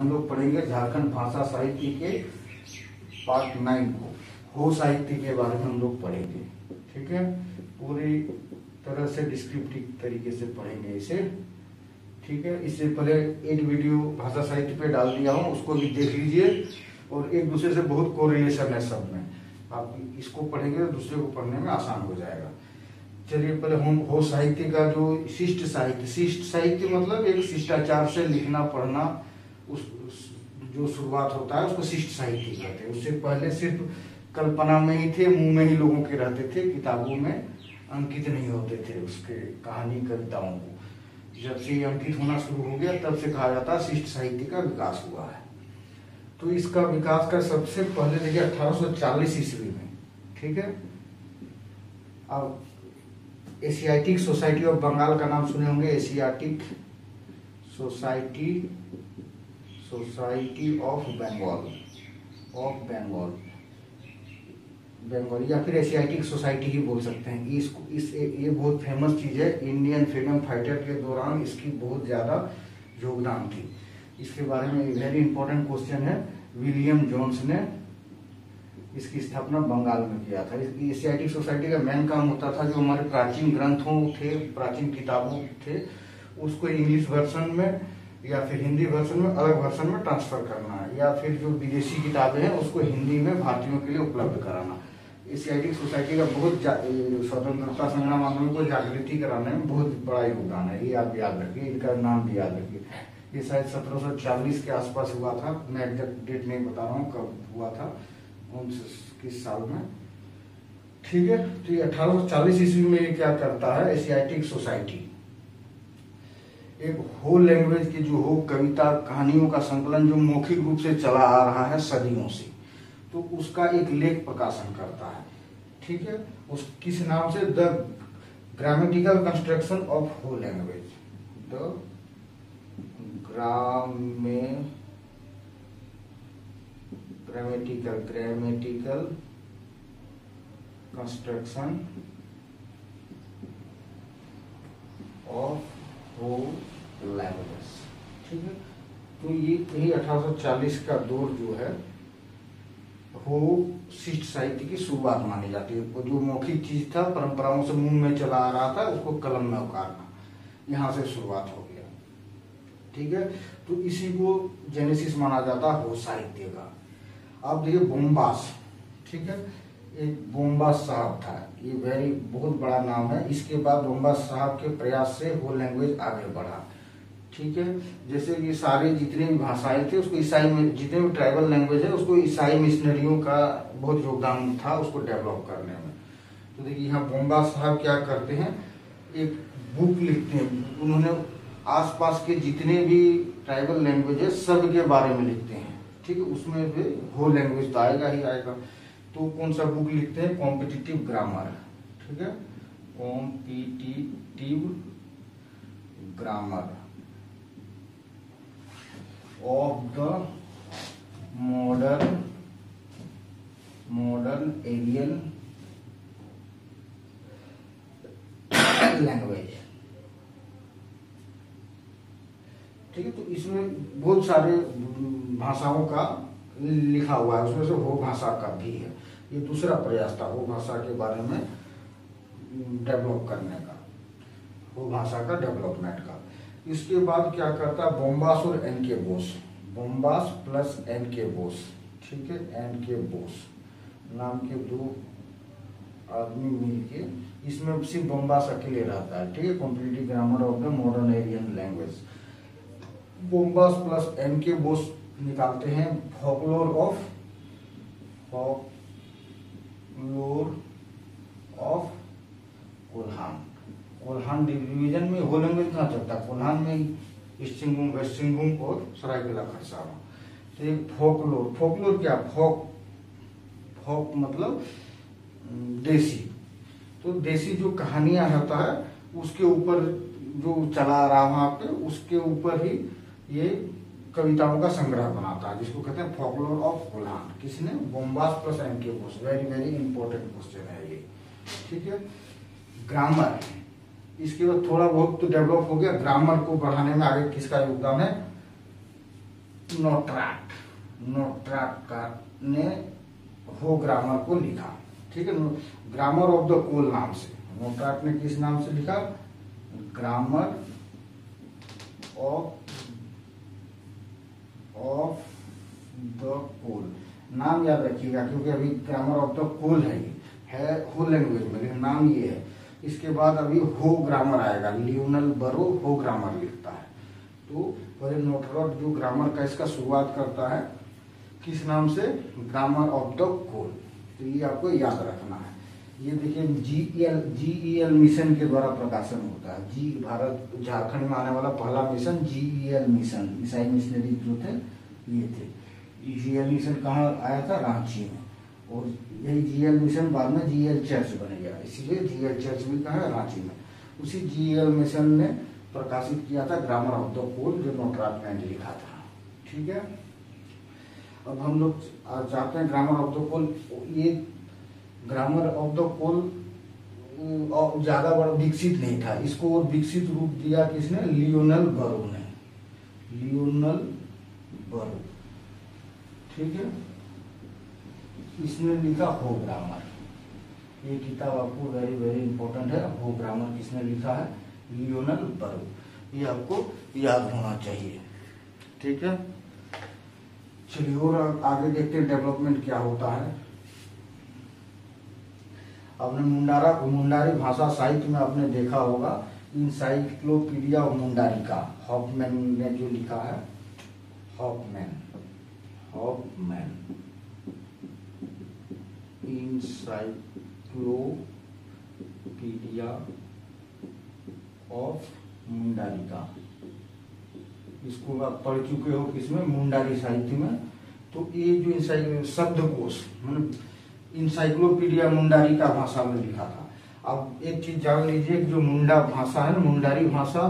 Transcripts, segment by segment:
हम लोग पढ़ेंगे झारखंड भाषा साहित्य के पार्ट 9 को। हो साहित्य के बारे में हम लोग पढ़ेंगे। ठीक है, पूरी तरह से डिस्क्रिप्टिव तरीके से पढ़ेंगे इसे। ठीक है, इससे पहले एक वीडियो भाषा साहित्य पे डाल दिया हूँ, उसको भी देख लीजिए। और एक दूसरे से बहुत कोरिलेशन है सब में। आप इसको पढ़ेंगे तो दूसरे को पढ़ने में आसान हो जाएगा। चलिए पहले हम हो साहित्य का जो शिष्ट साहित्य मतलब एक शिष्टाचार से लिखना पढ़ना, उस जो शुरुआत होता है उसको शिष्ट साहित्य कहते हैं। उससे पहले सिर्फ कल्पना में ही थे, मुंह में ही लोगों के रहते थे, किताबों में अंकित नहीं होते थे उसके कहानी कविताओं को। जब से अंकित होना शुरू हो गया तब से कहा जाता है शिष्ट साहित्य का विकास हुआ है। तो इसका विकास का सबसे पहले देखिए 1840 ईस्वी में। ठीक है, अब एशियाटिक सोसाइटी ऑफ बंगाल का नाम सुने होंगे। एशियाटिक सोसाइटी ऑफ बंगाल या फिर एशियाटिक सोसाइटी ही बोल सकते हैं। ये बहुत फेमस चीज है। इंडियन फ्रीडम फाइटर के दौरान इसकी बहुत ज्यादा योगदान थी। इसके बारे में वेरी इंपॉर्टेंट क्वेश्चन है। विलियम जोन्स ने इसकी स्थापना बंगाल में किया था। एशियाटिक सोसाइटी का मेन काम होता था जो हमारे प्राचीन ग्रंथों थे, प्राचीन किताबों थे, उसको इंग्लिश वर्जन में या फिर हिंदी वर्जन में, अलग वर्जन में ट्रांसफर करना, या फिर जो विदेशी किताबें हैं उसको हिंदी में भारतीयों के लिए उपलब्ध कराना। एशियाटिक सोसाइटी का बहुत स्वतंत्रता संग्राम आंदोलन को जागृति कराने में बहुत बड़ा योगदान है। ये आप याद रखिए, इनका नाम भी याद रखिए। ये शायद 1740 के आसपास हुआ था। मैं एग्जैक्ट डेट नहीं बता रहा हूँ कब हुआ था, किस साल में। ठीक है, तो ये 1840 ईस्वी में ये क्या करता है, एशियाटिक सोसाइटी एक हो लैंग्वेज की जो हो कविता कहानियों का संकलन जो मौखिक रूप से चला आ रहा है सदियों से, तो उसका एक लेख प्रकाशन करता है। ठीक है, उस किस नाम से, द ग्रामेटिकल कंस्ट्रक्शन ऑफ हो language, the grammatical construction of हो लैंग्वेज। ठीक है, तो यही 1840 का दौर जो है हो शिष्ट साहित्य की शुरुआत मानी जाती है। जो मौखिक चीज था, परंपराओं से मुंह में चला आ रहा था, उसको कलम में उतारना, यहाँ से शुरुआत हो गया। ठीक है, तो इसी को जेनेसिस माना जाता है हो साहित्य का। अब देखिए बोम्बास। ठीक है, एक बोम्बास साहब था, ये बहुत बड़ा नाम है। इसके बाद बोम्बास साहब के प्रयास से वो लैंग्वेज आगे बढ़ा। ठीक है, जैसे ये सारे जितने भी भाषाएं थे उसको ईसाई में, जितने भी ट्राइबल लैंग्वेज है उसको ईसाई मिशनरियों का बहुत योगदान था उसको डेवलप करने में। तो देखिए यहाँ बोम्बास साहब क्या करते हैं, एक बुक लिखते हैं। उन्होंने आसपास के जितने भी ट्राइबल लैंग्वेज है सब के बारे में लिखते हैं। ठीक है, उसमें भी हो लैंग्वेज तो आएगा ही आएगा। तो कौन सा बुक लिखते हैं, कॉम्पिटिटिव ग्रामर। ठीक है, competitive grammar of the modern Ariane language. ठीक है, तो इसमें बहुत सारे भाषाओं का लिखा हुआ है, उसमें से हो भाषा का भी है। ये दूसरा प्रयास था हो भाषा के बारे में डेवलप करने का, हो भाषा का डेवलपमेंट का। इसके बाद क्या करता बोम्बास और N K Bose, बोम्बास plus N K Bose. ठीक है, एन के बोस नाम के दो आदमी मिलके, इसमें सिर्फ बोम्बास अकेले रहता है। ठीक है, competitive grammar of the modern Ariane language. बोम्बास प्लस एन के बोस निकालते हैं फोकलोर ऑफ कोल्हान डिवीजन में हो लैंग्वेज कहाँ चलता है, कोल्हान में ईस्ट सिंहभूम, वेस्ट सिंहभूम और सरायकेला खरसावां। तो एक फोकलोर क्या, फोक मतलब देसी। तो देसी जो कहानियां होता है उसके ऊपर जो चला रहा वहां पे, उसके ऊपर ही ये कविताओं का संग्रह बनाता है, जिसको कहते हैं फोकलोर ऑफ कोल्हान। किसने, बोम्बास plus N K Bose. Very important question है ये। ठीक है, ग्रामर इसके बाद थोड़ा बहुत तो डेवलप हो गया। ग्रामर को बढ़ाने में आगे किसका योगदान है, नोट्राट का ने हो ग्रामर को लिखा, ठीक है, ग्रामर ऑफ द कोल नाम से। नोट्राट ने किस नाम से लिखा? Grammar of the Kol. नाम याद रखिएगा क्योंकि अभी ग्रामर ऑफ द कोल है हो लैंग्वेज में, लेकिन नाम ये है। इसके बाद अभी हो ग्रामर आएगा, लियोनल बरो हो ग्रामर लिखता है। तो पहले नोट्राट जो ग्रामर का इसका शुरुआत करता है किस नाम से? Grammar of the Kol. तो ये आपको याद रखना है। ये देखिए GEL मिशन के द्वारा प्रकाशन होता है। जी भारत झारखंड में आने वाला पहला मिशन GEL मिशन, ईसाई मिशनरी जो थे ये थे। GEL मिशन कहाँ आया था? रांची में। और यही GEL मिशन बाद में GEL चर्च बन गया, इसीलिए GEL चर्च भी कहाँ है? रांची में। उसी GEL मिशन ने प्रकाशित किया था ग्रामर ऑफ द कोल, जो नोट्राट ने लिखा था, ठीक है। अब हम लोग चाहते हैं ग्रामर ऑफ द कोल। ये ग्रामर ऑफ द कोल ज्यादा बड़ा विकसित नहीं था, इसको विकसित रूप दिया किसने? लियोनल बरो ने। लियोनल बरो, ठीक है, इसने लिखा हो ग्रामर। ये किताब आपको वेरी वेरी इंपॉर्टेंट है। हो ग्रामर किसने लिखा है? लियोनल बरो। ये आपको याद होना चाहिए, ठीक है। चलिए और आगे देखते हैं डेवलपमेंट क्या होता है। आपने मुंडारी भाषा साहित्य में आपने देखा होगा इंसाइक्लोपीडिया ऑफ मुंडारी का हॉफमैन ने जो लिखा है, हॉफमैन इंसाइक्लोपीडिया ऑफ मुंडारी का। इसको आप पढ़ चुके हो किसमें? मुंडारी साहित्य में। तो ये जो शब्दकोश मतलब इंसाइक्लोपीडिया मुंडारी का भाषा में लिखा था। अब एक चीज जान लीजिए कि जो मुंडा भाषा है, मुंडारी भाषा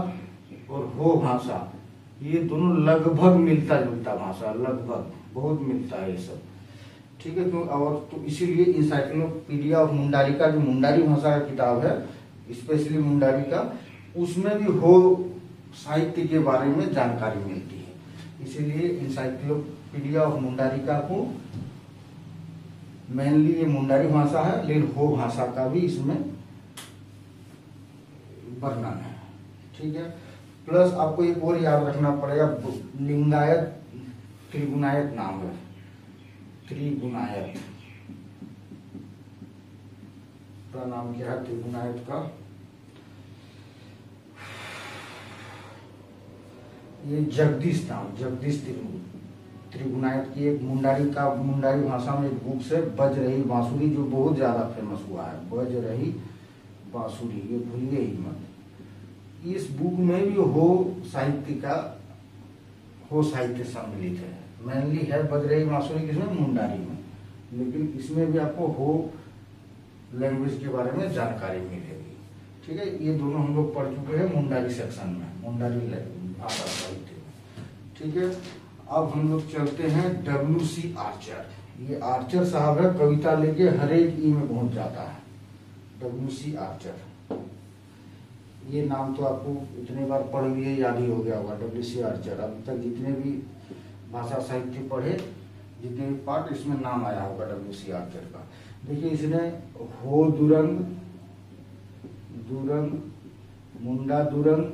और हो भाषा, ये दोनों लगभग मिलता जुलता भाषा, लगभग बहुत मिलता है ये सब, ठीक है। तो इसीलिए इंसाइक्लोपीडिया ऑफ मुंडारी का जो मुंडारी भाषा का किताब है, स्पेशली मुंडारी का, उसमें भी हो साहित्य के बारे में जानकारी मिलती है। इसीलिए इंसाइक्लोपीडिया ऑफ मुंडारी का को मेनली ये मुंडारी भाषा है, लेकिन हो भाषा का भी इसमें वर्णन है, ठीक है। प्लस आपको एक और याद रखना पड़ेगा, लिंगायत त्रिगुणायत नाम है। त्रिगुणायत का नाम क्या है? त्रिगुणायत का ये जगदीश त्रिगुणायत की एक मुंडारी भाषा में एक बुक से बज रही बांसुरी, जो बहुत ज्यादा फेमस हुआ है। बज रही बांसुरी, ये भूलिए ही मत। इस बुक में भी हो साहित्य सम्मिलित है। मेनली है बज रही बांसुरी किसमें? मुंडारी में, लेकिन इसमें भी आपको हो लैंग्वेज के बारे में जानकारी मिलेगी, ठीक है। ये दोनों हम लोग पढ़ चुके हैं मुंडारी सेक्शन में, मुंडारी भाषा साहित्य में, ठीक है। अब हम लोग चलते हैं WC आर्चर। ये आर्चर साहब है, कविता लेके हर एक ई में पहुंच जाता है। WC आर्चर, ये नाम तो आपको इतने बार पढ़ लिए याद ही हो गया होगा। WC आर्चर, अब तक जितने भी भाषा साहित्य पढ़े, जितने भी पाठ, इसमें नाम आया होगा WC आर्चर का। देखिए इसने हो दुरंग, मुंडा दुरंग,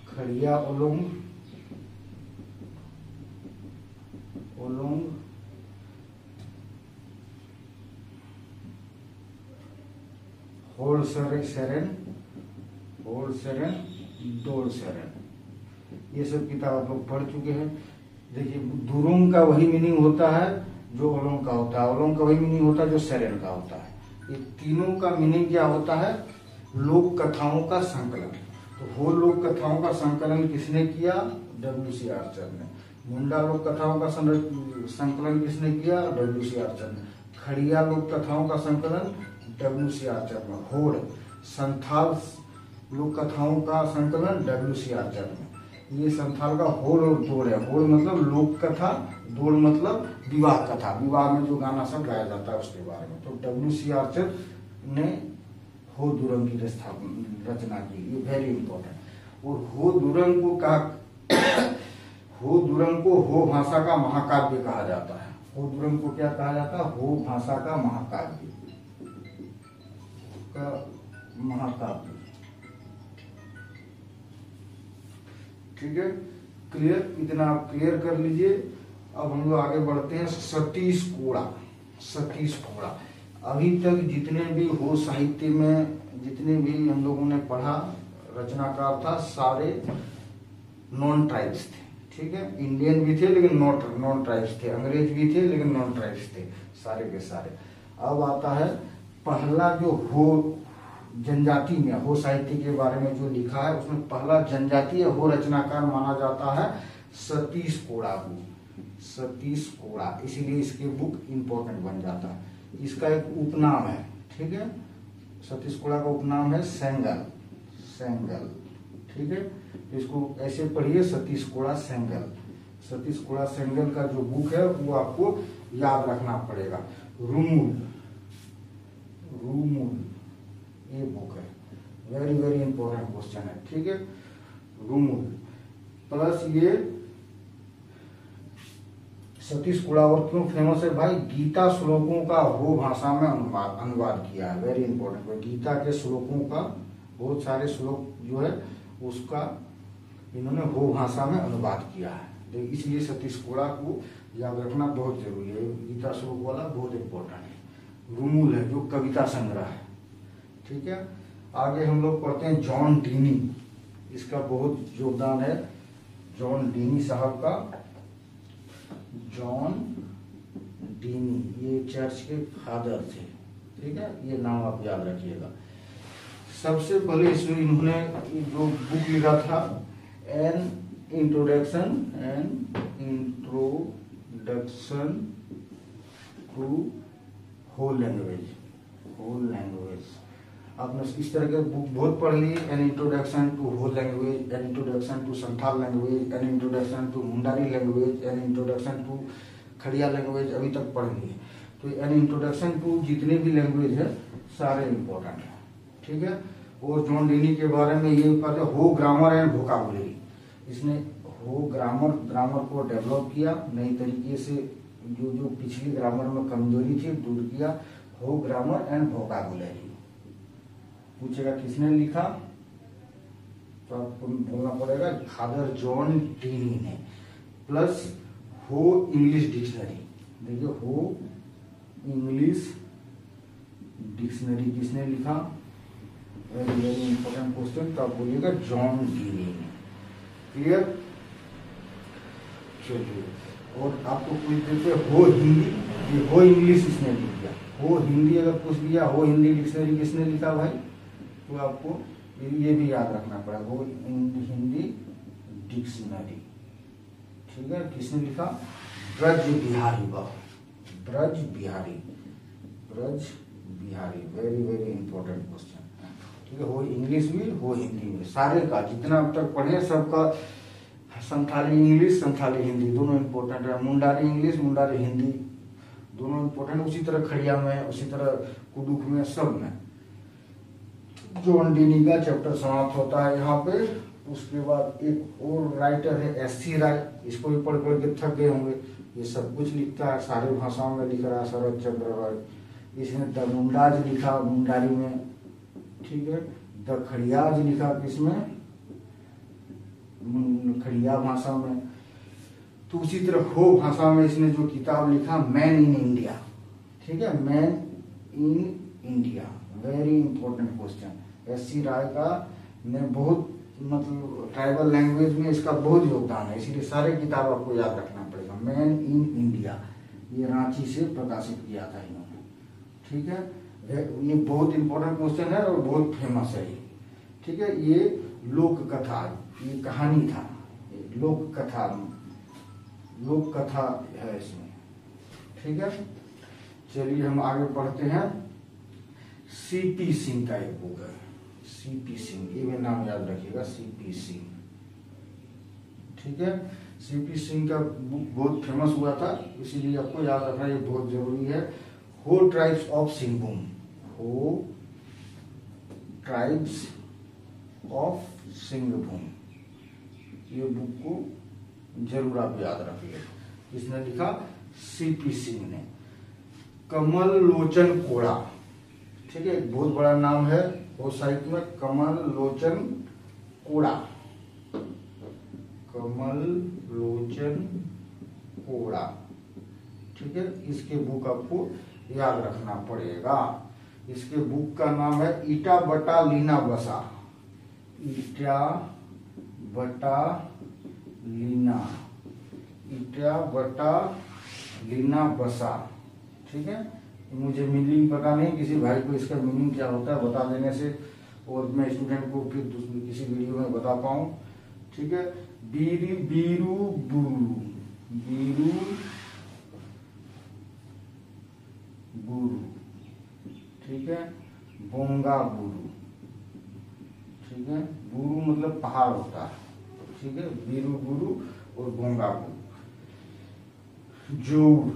खड़िया ओलोंग, होल सेरेन, डोल सेरेन, ये सब किताब आप लोग पढ़ चुके हैं। देखिए दुरुंग का वही मीनिंग होता है जो ओलोंग का होता है, ओलोंग का वही मीनिंग होता है जो सेरेन का होता है। ये तीनों का मीनिंग क्या होता है? लोक कथाओं का संकलन। तो हो लोक कथाओं का संकलन किसने किया? WC आर्चर ने। मुंडा लोक कथाओं का संकलन किसने किया? WC आर्चर ने। खड़िया लोक कथाओं का संकलन WC आर्चर ने। होड़ संथाल लोक कथाओं का संकलन WC आर्चर ने। ये संथाल का होड़ और दोड़ है। होड़ मतलब लोक कथा, दोड़ मतलब विवाह कथा, विवाह में जो गाना सब गाया जाता है उसके बारे में। तो WC आर्चर ने हो दुरंग की रचना की, ये वेरी इंपॉर्टेंट। और हो दुरंग को कहा हो दुरंग को हो भाषा का महाकाव्य कहा जाता है। हो दुरंग को क्या कहा जाता है? हो भाषा का महाकाव्य का महाकाव्य। ठीक है, क्लियर? इतना आप क्लियर कर लीजिए। अब हम लोग आगे बढ़ते हैं। सतीश कोड़ा। सतीश कोड़ा, अभी तक जितने भी हो साहित्य में जितने भी हम लोगों ने पढ़ा रचनाकार था, सारे नॉन ट्राइब्स थे। ठीक है, इंडियन भी थे लेकिन नॉन ट्राइब्स थे, अंग्रेज भी थे लेकिन नॉन ट्राइब्स थे, सारे के सारे। अब आता है पहला जो हो जनजाति में हो साहित्य के बारे में जो लिखा है, उसमें पहला जनजातीय हो रचनाकार माना जाता है सतीश कोड़ा को। सतीश कोड़ा, इसीलिए इसके बुक इंपॉर्टेंट बन जाता है। इसका एक उपनाम है। ठीक है, सतीश कोड़ा का उपनाम है सेंगल। सेंगल, ठीक है, तो इसको ऐसे पढ़िए, सतीश कोड़ा सेंगल। सतीश कोड़ा सेंगल का जो बुक है वो आपको याद रखना पड़ेगा। रूमुल, रूमुल ये बुक है, वेरी वेरी इंपॉर्टेंट क्वेश्चन है। ठीक है, रूमुल प्लस ये सतीश कोड़ा और क्यों फेमस है भाई? गीता श्लोकों का हो भाषा में अनुवाद किया है, वेरी इंपॉर्टेंट। गीता के श्लोकों का बहुत सारे श्लोक जो है उसका इन्होंने हो भाषा में अनुवाद किया है, तो इसलिए सतीश कोड़ा को याद रखना बहुत जरूरी है। गीता श्लोक वाला बहुत इंपॉर्टेंट है। रूमुल है जो कविता संग्रह है। ठीक है, आगे हम लोग पढ़ते हैं जॉन डीनी। इसका बहुत योगदान है जॉन डीनी साहब का। जॉन डीनी ये चर्च के फादर थे। ठीक है, ये नाम आप याद रखिएगा। सबसे पहले इसमें इन्होंने जो बुक लिखा था an introduction to Ho language. Ho language आपने इस तरह के बुक बहुत पढ़ ली। An introduction to Ho language, an introduction to Santhal language, an introduction to Mundari language, an introduction to Kharia language, अभी तक पढ़ ली। तो एन इंट्रोडक्शन टू जितने भी लैंग्वेज है सारे इंपॉर्टेंट है। ठीक है, और जॉन डीनी के बारे में ये पता है, हो ग्रामर एंड वोकाबुलरी। इसने हो ग्रामर को डेवलप किया नई तरीके से, जो पिछली ग्रामर में कमजोरी थी दूर किया। हो ग्रामर एंड वोकाबुलरी। पूछेगा किसने लिखा तो आपको बोलना पड़ेगा फादर जॉन डीनी ने। प्लस हो इंग्लिश डिक्शनरी। देखिए हो इंग्लिश डिक्शनरी किसने लिखा? Very very important question. तो आप बोलिएगा जॉन डीनी ने। क्लियर? चलिए, और आपको पूछ देते हो हिंदी, ये हो इंग्लिश किसने लिख दिया? हो हिंदी अगर पूछ दिया, हो हिंदी डिक्शनरी किसने लिखा भाई? तो आपको ये भी याद रखना पड़ेगा, हो हिंदी डिक्शनरी। ठीक है, किसने लिखा? Braj Bihari. Braj Bihari, Braj Bihari, very very important question. ठीक है, हो इंग्लिश भी हो हिंदी में, सारे का जितना अब तक पढ़े सबका। संथाली इंग्लिश संथाली हिंदी दोनों इंपॉर्टेंट है। मुंडारी इंग्लिश मुंडारी हिंदी दोनों इंपॉर्टेंट। उसी तरह खड़िया में, उसी तरह कुडुख में, सब में। जॉन डीनी का चैप्टर समाप्त होता है यहाँ पे। उसके बाद एक और राइटर है एस.सी. राय। इसको भी पढ़ के थक गए होंगे। ये सब कुछ लिखता है, सारे भाषाओं में लिख रहा है शरद चंद्र राय। इसने द मुंडाज लिखा मुंडारी में। ठीक है, द खड़ियाज लिखा किसमें? खड़िया भाषा में। तो उसी तरह हो भाषा में इसने जो किताब लिखा मैन इन इंडिया। ठीक है, man in India, very important question. S C. Roy का ने बहुत मतलब ट्राइबल लैंग्वेज में इसका बहुत योगदान है, इसीलिए सारे किताब आपको याद रखना पड़ेगा। मैन इन इंडिया ये रांची से प्रकाशित किया था इन्होंने। ठीक है, ये बहुत इंपॉर्टेंट क्वेश्चन है और बहुत फेमस है ये। ठीक है, ये लोक कथा, ये कहानी था, लोक कथा है इसमें। ठीक है, चलिए हम आगे पढ़ते हैं। सीपी सिंह का एक बुक है, सीपी सिंह, ये भी नाम याद रखिएगा, सीपी सिंह। ठीक है, सीपी सिंह का बुक बहुत फेमस हुआ था, इसीलिए आपको याद रखना ये बहुत जरूरी है। हो ट्राइब्स ऑफ सिंहभूम, हो ट्राइब्स ऑफ सिंहभूम, ये बुक को जरूर आप याद रखिए। इसने लिखा सीपी सिंह ने। कमल लोचन कोड़ा, ठीक है, एक बहुत बड़ा नाम है वो साहित्य में, कमल लोचन कोड़ा, कमल लोचन कोड़ा, ठीक है। इसके बुक आपको याद रखना पड़ेगा। इसके बुक का नाम है ईटा बटा लीना बसा, ईटा बटा लीना, ईटा बटा लीना बसा, ठीक है। मुझे मीनिंग पता नहीं, किसी भाई को इसका मीनिंग क्या होता है बता देने से और मैं स्टूडेंट को फिर किसी वीडियो में बता पाऊं, ठीक है। बीरी बीरू बुरू, बीरू बुरू, ठीक है। बोंगा बुरू, ठीक है। बुरू मतलब पहाड़ होता है, ठीक है। बीरू बुरू और बोंगा बुरू। जोड़,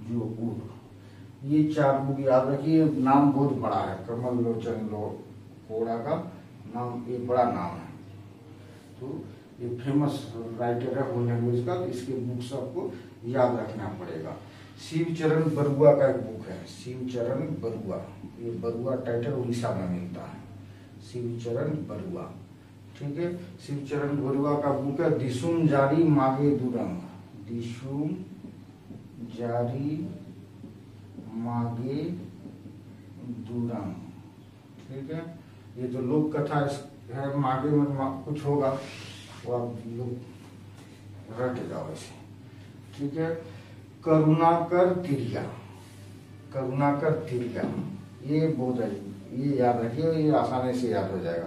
जोड़, ये 4 बुक याद रखिए। नाम बहुत बड़ा है, कमल लोचन कोड़ा का नाम, ये बड़ा नाम है, तो ये फेमस राइटर है होल लैंग्वेज का। इसके बुक्स आपको याद रखना पड़ेगा। शिवचरण बरुआ का एक बुक है, शिवचरण बरुआ, ये बरुआ टाइटल उड़ीसा में मिलता है, शिवचरण बरुआ, ठीक है। शिवचरण बरुआ का बुक है दिशुम जारी मागे दुरंग, दिशुम जारी मागे दुरंग, ठीक है। ये जो लोक कथा है, मागे में कुछ होगा वो आप लोग रट जाओ ऐसे, ठीक है। करुणाकर तिरिया, करुणाकर तिरिया, ये बहुत है, ये याद रखिए, ये आसानी से याद हो जाएगा।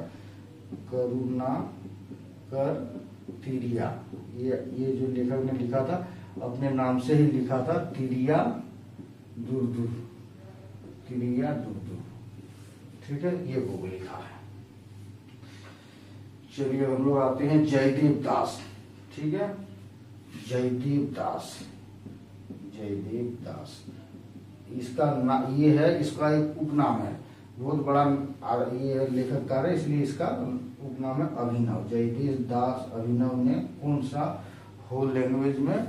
करुणाकर तिरिया, ये जो लेखक ने लिखा था अपने नाम से ही लिखा था, तिरिया दुर्दुर, तिरिया दुर्दुर, ठीक है। ये बुक लिखा है। चलिए हम लोग आते हैं जयदेव दास, ठीक है। जयदेव दास, जयदेव दास, इसका ये है, इसका एक उपनाम है, बहुत बड़ा ये लेखक कार्य, इसलिए इसका उपनाम है अभिनव। जयदेव दास अभिनव ने कौन सा होल लैंग्वेज में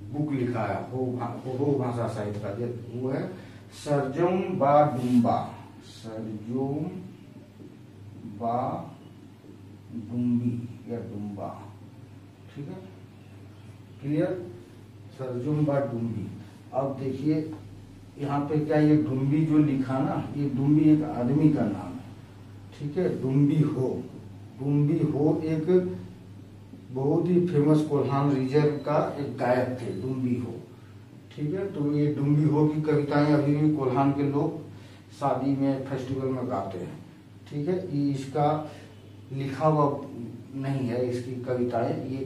बुक लिखा है, हो भाषा साहित्य का, वो है सरजोम बा डुम्बा, सरजोम बा डुम्बी या डुम्बा, ठीक है, क्लियर। सरजोम बा डुम्बी। अब देखिए यहाँ पे क्या, ये डुम्बी जो लिखा ना, ये डुम्बी एक आदमी का नाम है, ठीक है। डुम्बी हो, डुम्बी हो एक बहुत ही फेमस कोल्हान रीजन का एक गायक थे, डुम्बी हो, ठीक है। तो ये डुम्बी हो की कविताएं अभी भी कोल्हान के लोग शादी में, फेस्टिवल में गाते हैं, ठीक है। ये इसका लिखा हुआ नहीं है, इसकी कविताएं, ये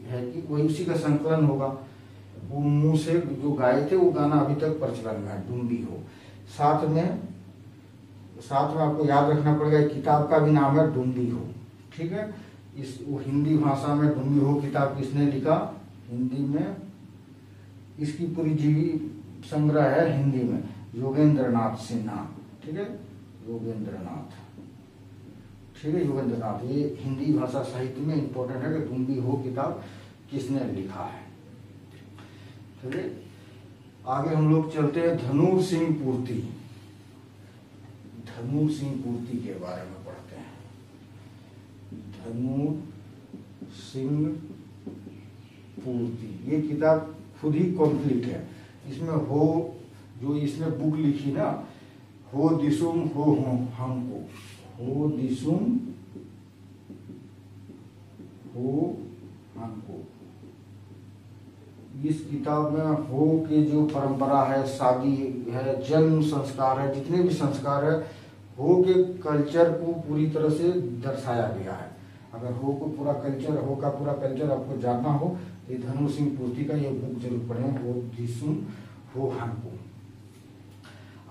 है कि वही उसी का संकलन होगा, वो मुंह से जो गाए थे वो गाना अभी तक प्रचलन में है, डुम्बी हो। साथ में आपको याद रखना पड़ेगा, किताब का भी नाम है डुम्बी हो, ठीक है। वो हिंदी भाषा में डुम्बी हो किताब किसने लिखा, हिंदी में इसकी पूरी जीवी संग्रह है हिंदी में, योगेंद्र नाथ सिन्हा, ठीक है, योगेंद्र नाथ, ठीक है, योगेंद्र नाथ। ये हिंदी भाषा साहित्य में इंपॉर्टेंट है कि डुम्बी हो किताब किसने लिखा है, ठीक है। आगे हम लोग चलते हैं धनुर सिंह पूर्ति, धनुर सिंह पूर्ति के बारे में पढ़ते हैं। धनुर सिंह पूर्ति, ये किताब खुद ही कंप्लीट है। इसमें हो जो इसने बुक लिखी ना, हो दिसुम हो हमको, हो दिसुम हो हमको, इस किताब में हो के जो परंपरा है, शादी है, जन्म संस्कार है, जितने भी संस्कार है, हो के कल्चर को पूरी तरह से दर्शाया गया है। अगर हो को पूरा कल्चर, हो का पूरा कल्चर आपको जानना हो तो ये धनुर सिंह पूर्ति का ये बुक जरूर पढ़ें, हो दिसुम हो हमको।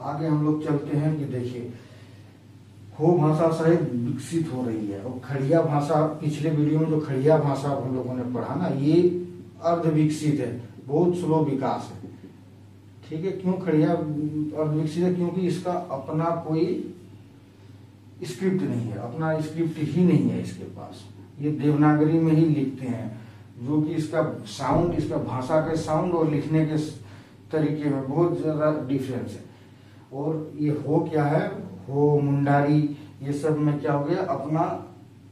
आगे हम लोग चलते हैं कि देखिए हो भाषा साहित्य विकसित हो रही है, और खड़िया भाषा, पिछले वीडियो में जो खड़िया भाषा हम लोगों ने पढ़ा ना, ये अर्ध विकसित है, बहुत स्लो विकास है, ठीक है। क्यों खड़िया अर्ध विकसित है, क्योंकि इसका अपना कोई स्क्रिप्ट नहीं है, अपना स्क्रिप्ट ही नहीं है इसके पास, ये देवनागरी में ही लिखते हैं, जो कि इसका साउंड, इसका भाषा के साउंड और लिखने के तरीके में बहुत ज़्यादा डिफरेंस है। और ये हो क्या है, हो मुंडारी, ये सब में क्या हो गया, अपना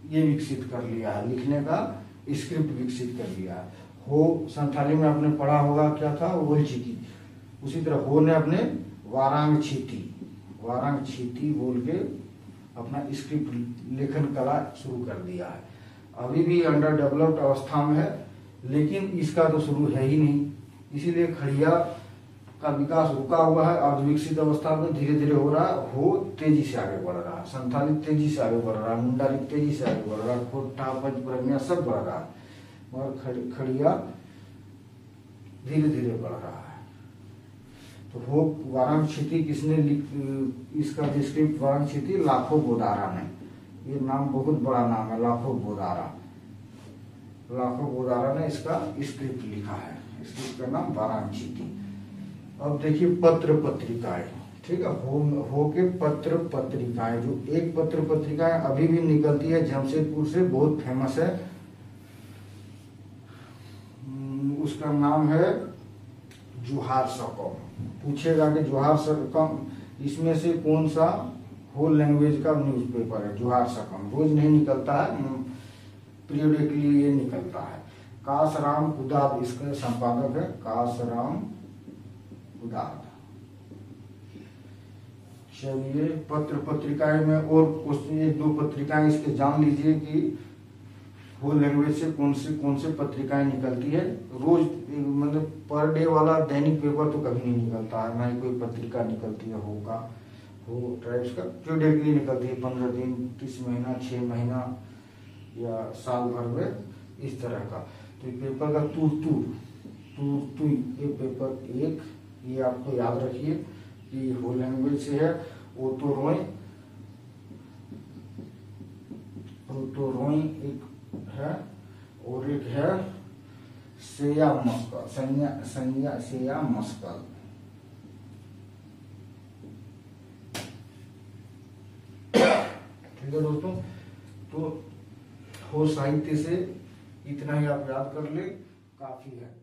ये विकसित कर लिया है, लिखने का स्क्रिप्ट विकसित कर लिया है। हो संथाली में आपने पढ़ा होगा क्या था, वोलचिकी। उसी तरह हो ने अपने वारांग छीती बोल के अपना स्क्रिप्ट लेखन कला शुरू कर दिया है। अभी भी अंडर डेवलप्ड अवस्था में है, लेकिन इसका तो शुरू है ही नहीं, इसीलिए खड़िया का विकास रुका हुआ है। अर्ध विकसित अवस्था में धीरे धीरे हो रहा है। हो तेजी से आगे बढ़ रहा है, संथाली तेजी से आगे बढ़ रहा है, मुंडारी तेजी से आगे बढ़ रहा है, खोटा पंचप्रज्ञा सब बढ़ रहा है, मगर खड़िया धीरे धीरे बढ़ रहा है। तो हो वारांग क्षिति किसने इसका स्क्रिप्ट, वारांग क्षिति लाखो बोदारा ने, ये नाम बहुत बड़ा नाम है, लाखो बोदारा ने इसका स्क्रिप्ट लिखा है। स्क्रिप्ट का नाम वारांग क्षिति। अब देखिए पत्र पत्रिकाएं, ठीक है, हो के पत्र पत्रिकाएं, जो एक पत्र पत्रिकाएं अभी भी निकलती है जमशेदपुर से, बहुत फेमस है, उसका नाम है जोहार सकम। पूछेगा कि जोहार सकम इसमें से कौन सा होल लैंग्वेज का न्यूज़पेपर है। जोहार सकम रोज नहीं निकलता है, पीरियडिकली ये निकलता है। कासराम कुदाद इसका संपादक है, कासराम कुदाद। चलिए पत्र पत्रिकाएं में और क्वेश्चन, एक दो पत्रिकाएं इसके जान लीजिए कि होल लैंग्वेज से कौन से पत्रिकाएं निकलती है। रोज मतलब पर डे वाला दैनिक पेपर तो कभी नहीं निकलता है, ना ही कोई पत्रिका निकलती है हो ट्राइब्स का। पीरियडिकली निकलती है 15 दिन, 30 महीना, 6 महीना या साल भर में, इस तरह का। तो पेपर का तुर ये पेपर एक, ये आपको याद रखिए कि होल लैंग्वेज से है। ओतोरोई एक है, और एक है सेया मस्कल। ठीक है दोस्तों, तो हो साहित्य से इतना ही आप याद कर ले, काफी है।